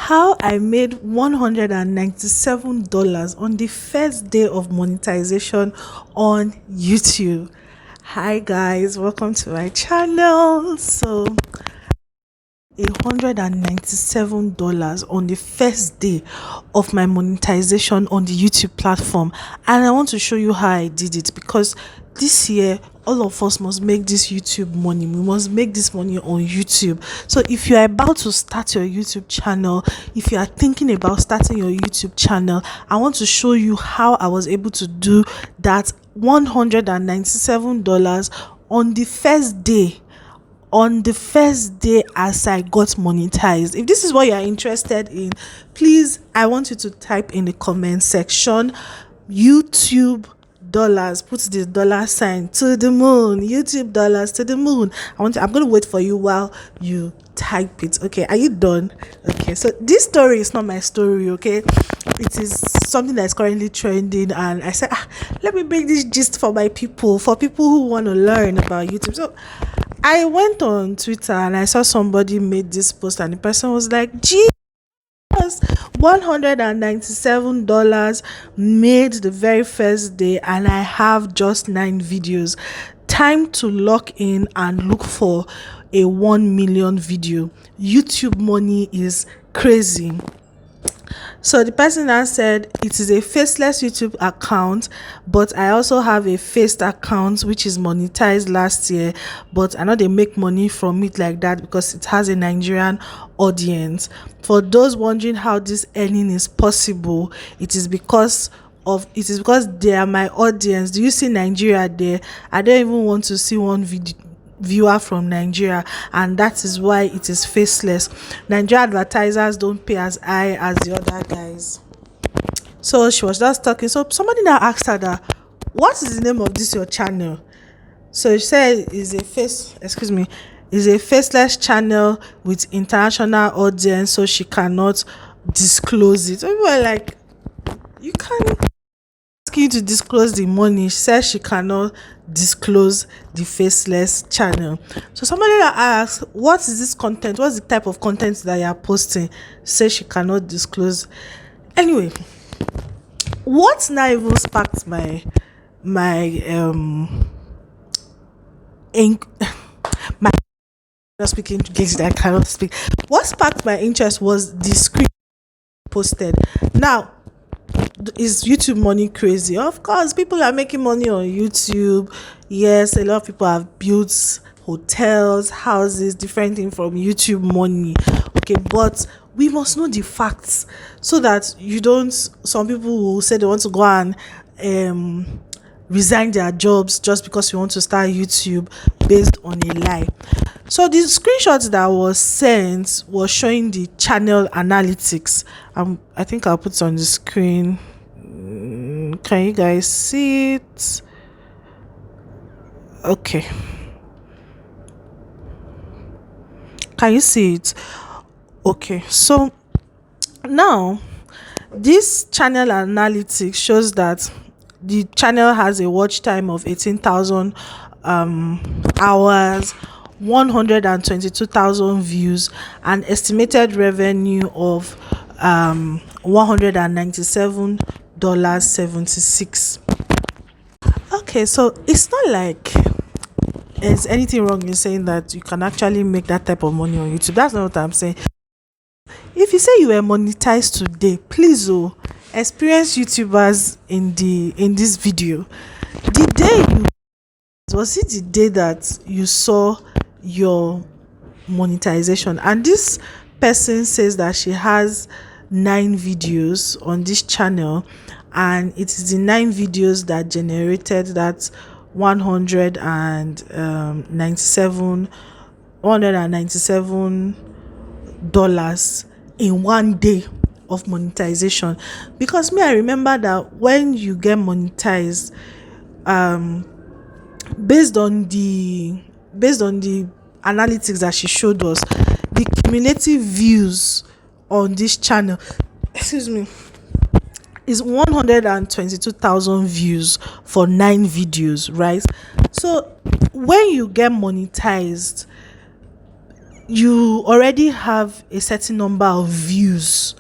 how I made $197 on the first day of monetization on YouTube. Hi guys, welcome to my channel. So $197 on the first day of my monetization on the YouTube platform, and I want to show you how I did it, because this year all of us must make this YouTube money. We must make this money on YouTube. So if you are about to start your YouTube channel, if you are thinking about starting your YouTube channel, I want to show you how I was able to do that $197 on the first day, as I got monetized. If this is what you are interested in, please, I want you to type in the comment section YouTube dollars, put the dollar sign to the moon, YouTube dollars to the moon. I'm going to wait for you while you type it. Okay, are you done? Okay, so this story is not my story. Okay, it is something that's currently trending, and I said, let me bring this gist for people who want to learn about YouTube. So I went on Twitter and I saw somebody made this post, and the person was like, "Jesus, $197 made the very first day, and I have just 9 videos. Time to lock in and look for a 1 million video. YouTube money is crazy." So the person now said, it is a faceless YouTube account, but I also have a faced account which is monetized last year, but I know they make money from it like that because it has a Nigerian audience. For those wondering how this earning is possible, it is because they are my audience. Do you see Nigeria there? I don't even want to see one viewer from Nigeria, and that is why it is faceless. Nigeria advertisers don't pay as high as the other guys. So she was just talking. So somebody now asked her that, what is the name of this your channel? So she said is a faceless channel with international audience, so she cannot disclose it. So we were like, you can't ask you to disclose the money. She says she cannot disclose the faceless channel. So somebody that asked, what is this content? What's the type of content that you are posting? Says she cannot disclose. Anyway, what now even sparked my not speaking English that I cannot speak. What sparked my interest was the screen posted. Now, is YouTube money crazy? Of course, people are making money on YouTube. Yes, a lot of people have built hotels, houses, different things from YouTube money. Okay, but we must know the facts so that some people will say they want to go and resign their jobs just because you want to start YouTube based on a lie. So the screenshot that was sent was showing the channel analytics. I think I'll put it on the screen. Can you guys see it? Okay. Can you see it? Okay. So now this channel analytics shows that the channel has a watch time of 18,000 hours, 122,000 views, and estimated revenue of $197.76. Okay, so it's not like there's anything wrong in saying that you can actually make that type of money on YouTube. That's not what I'm saying. If you say you were monetized today, please experience YouTubers in this video. Was it the day that you saw your monetization? And this person says that she has 9 videos on this channel, and it is the 9 videos that generated that $197 in one day of monetization. Because I remember that when you get monetized, based on the analytics that she showed us, the cumulative views on this channel is 122,000 views for 9 videos, right? So when you get monetized, you already have a certain number of views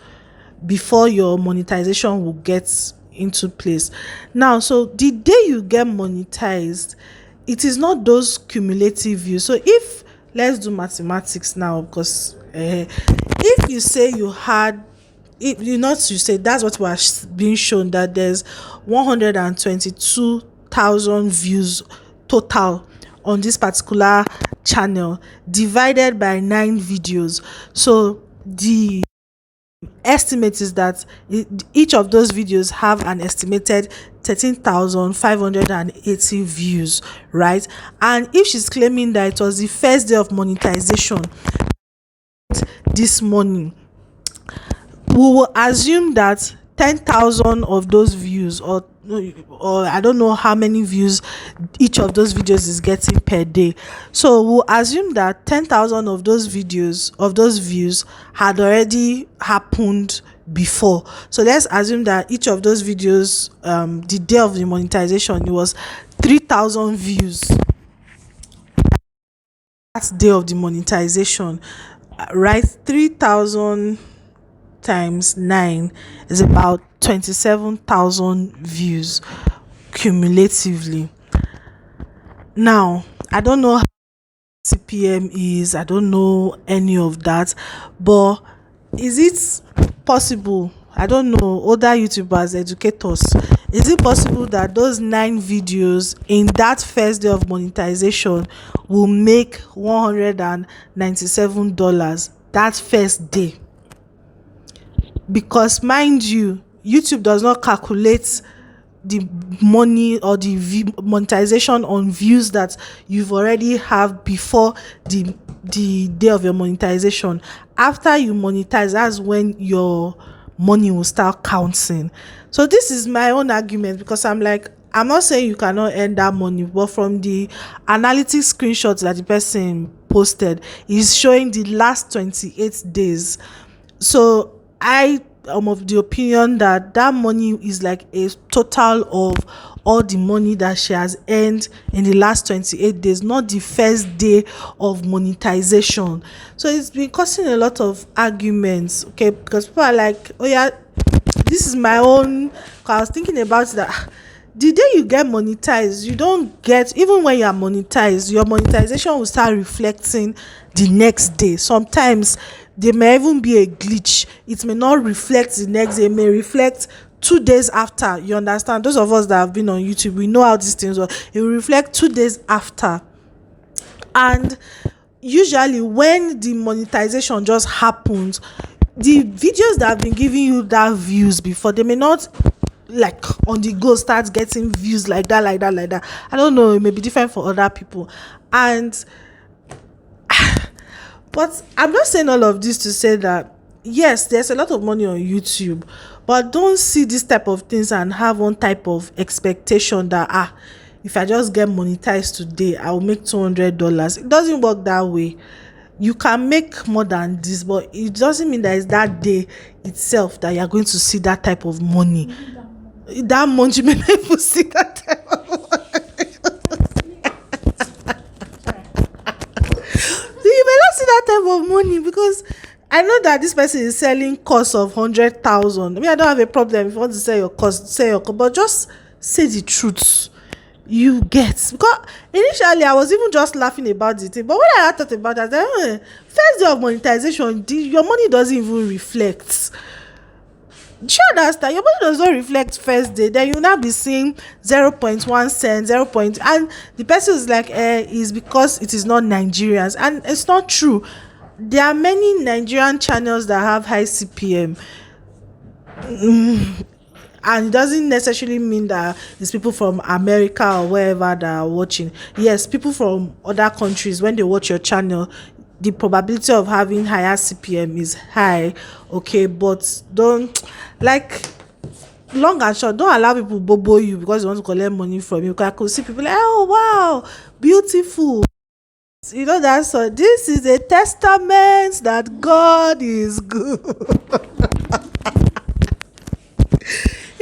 before your monetization will get into place. Now, so the day you get monetized, it is not those cumulative views. So if, let's do mathematics now, because if you say you had, if you not you say that's what was being shown, that there's 122,000 views total on this particular channel divided by 9 videos. So the estimate is that each of those videos have an estimated 13,580 views, right? And if she's claiming that it was the first day of monetization this morning, we will assume that 10,000 of those views, or I don't know how many views each of those videos is getting per day. So we'll assume that 10,000 of those views had already happened before. So let's assume that each of those videos, the day of the monetization, it was 3,000 views. That's day of the monetization, right? 3,000 times 9 is about 27,000 views cumulatively. Now, I don't know how CPM is, I don't know any of that, but is it possible? I don't know, older YouTubers, educators, is it possible that those 9 videos in that first day of monetization will make $197 that first day? Because mind you, YouTube does not calculate the money or the monetization on views that you've already have before the day of your monetization. After you monetize, that's when your money will start counting. So this is my own argument, because I'm like, I'm not saying you cannot earn that money, but from the analytics screenshots that the person posted, is showing the last 28 days. So I am of the opinion that that money is like a total of all the money that she has earned in the last 28 days, not the first day of monetization. So it's been causing a lot of arguments, okay, because people are like, oh yeah, this is my own. I was thinking about that. The day you get monetized, you don't get, even when you are monetized, your monetization will start reflecting the next day. Sometimes there may even be a glitch. It may not reflect the next day, it may reflect 2 days after. You understand? Those of us that have been on YouTube, we know how these things work. It will reflect 2 days after. And usually when the monetization just happens, the videos that have been giving you that views before, they may not like on the go start getting views like that. I don't know, it may be different for other people. And but I'm not saying all of this to say that yes, there's a lot of money on YouTube, but don't see this type of things and have one type of expectation that if I just get monetized today, I will make $200. It doesn't work that way. You can make more than this, but it doesn't mean that it's that day itself that you're going to see that type of money. That month you may never see that type of money. You may not see that type of money, because I know that this person is selling course of 100,000. I mean, I don't have a problem if you want to sell your course, sell your course, but just say the truth. You get, because initially I was even just laughing about the thing, but when I thought about that, first day of monetization, your money doesn't even reflect. Do you understand? Your money does not reflect first day. Then you'll now be seeing 0.1 cent, 0. And the person is like, is because it is not Nigerians. And it's not true. There are many Nigerian channels that have high CPM. And it doesn't necessarily mean that it's people from America or wherever that are watching. Yes, people from other countries, when they watch your channel, the probability of having higher CPM is high, okay, but don't, like, long and short, don't allow people bobo you because they want to collect money from you. Because I could see people like, oh wow, beautiful, you know that. So this is a testament that God is good.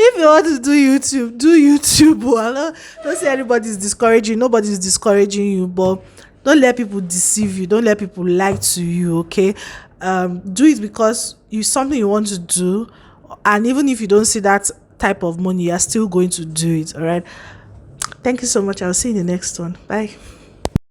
If you want to do YouTube, do YouTube. Well, don't say anybody's discouraging. Nobody's discouraging you, but Don't let people deceive you, don't let people lie to you, okay? Do it because you something you want to do, and even if you don't see that type of money, you're still going to do it. All right, thank you so much. I'll see you in the next one. Bye.